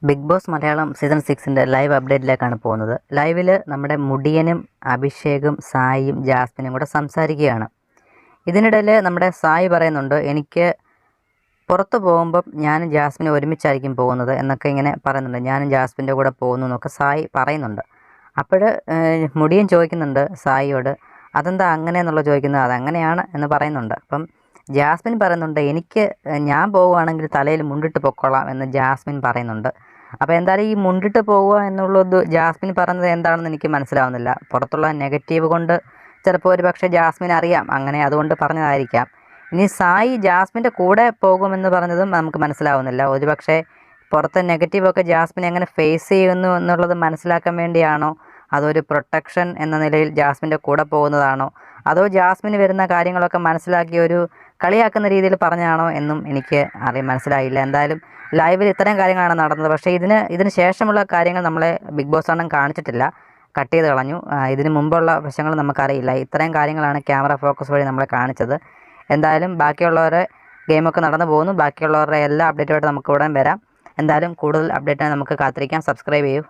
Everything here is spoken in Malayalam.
ബിഗ് ബോസ് മലയാളം സീസൺ 6ൻ്റെ ലൈവ് അപ്ഡേറ്റിലേക്കാണ് പോകുന്നത്. ലൈവിൽ നമ്മുടെ മുടിയനും അഭിഷേകും സായിയും ജാസ്മിനും കൂടെ സംസാരിക്കുകയാണ്. ഇതിനിടയിൽ നമ്മുടെ സായി പറയുന്നുണ്ട്, എനിക്ക് പുറത്ത് പോകുമ്പം ഞാനും ജാസ്മിനും ഒരുമിച്ചായിരിക്കും പോകുന്നത് എന്നൊക്കെ ഇങ്ങനെ പറയുന്നുണ്ട്. ഞാനും ജാസ്മിൻ്റെ കൂടെ പോകുന്നു എന്നൊക്കെ സായി പറയുന്നുണ്ട്. അപ്പോൾ മുടിയൻ ചോദിക്കുന്നുണ്ട് സായിയോട്, അതെന്താ അങ്ങനെ എന്നുള്ള ചോദിക്കുന്നത്. അതങ്ങനെയാണ് എന്ന് പറയുന്നുണ്ട്. അപ്പം ജാസ്മിൻ പറയുന്നുണ്ട്, ഞാൻ പോവുകയാണെങ്കിൽ തലയിൽ മുണ്ടിട്ട് പൊക്കോളാം എന്ന് ജാസ്മിൻ പറയുന്നുണ്ട്. അപ്പോൾ എന്തായാലും ഈ മുണ്ടിട്ട് പോവുക എന്നുള്ളത് ജാസ്മിൻ പറയുന്നത് എന്താണെന്ന് എനിക്ക് മനസ്സിലാവുന്നില്ല. പുറത്തുള്ള നെഗറ്റീവ് കൊണ്ട് ചിലപ്പോൾ ഒരു പക്ഷേ ജാസ്മിൻ അറിയാം, അങ്ങനെ അതുകൊണ്ട് പറഞ്ഞതായിരിക്കാം. ഇനി സായി ജാസ്മിൻ്റെ കൂടെ പോകുമെന്ന് പറഞ്ഞതും നമുക്ക് മനസ്സിലാവുന്നില്ല. ഒരു പക്ഷേ പുറത്തെ നെഗറ്റീവൊക്കെ ജാസ്മിൻ എങ്ങനെ ഫേസ് ചെയ്യുന്നു എന്നുള്ളത് മനസ്സിലാക്കാൻ വേണ്ടിയാണോ, അതൊരു പ്രൊട്ടക്ഷൻ എന്ന നിലയിൽ ജാസ്മിൻ്റെ കൂടെ പോകുന്നതാണോ, അതോ ജാസ്മിന് വരുന്ന കാര്യങ്ങളൊക്കെ മനസ്സിലാക്കി ഒരു കളിയാക്കുന്ന രീതിയിൽ പറഞ്ഞാണോ എന്നും എനിക്ക് മനസ്സിലായില്ല. എന്തായാലും ലൈവിൽ ഇത്തരം കാര്യങ്ങളാണ് നടന്നത്. പക്ഷേ ഇതിന് ശേഷമുള്ള കാര്യങ്ങൾ നമ്മളെ ബിഗ് ബോസ് അണ്ണൻ കാണിച്ചിട്ടില്ല, കട്ട് ചെയ്ത് കളഞ്ഞു. ഇതിന് മുമ്പുള്ള വശങ്ങൾ നമുക്കറിയില്ല. ഇത്രയും കാര്യങ്ങളാണ് ക്യാമറ ഫോക്കസ് വഴി നമ്മളെ കാണിച്ചത്. എന്തായാലും ബാക്കിയുള്ളവരെ ഗെയിമൊക്കെ നടന്നു പോകുന്നു. ബാക്കിയുള്ളവരുടെ എല്ലാ അപ്ഡേറ്റുമായിട്ട് നമുക്ക് ഉടൻ വരാം. എന്തായാലും കൂടുതൽ അപ്ഡേറ്റിനായി നമുക്ക് കാത്തിരിക്കാം. സബ്സ്ക്രൈബ് ചെയ്യൂ.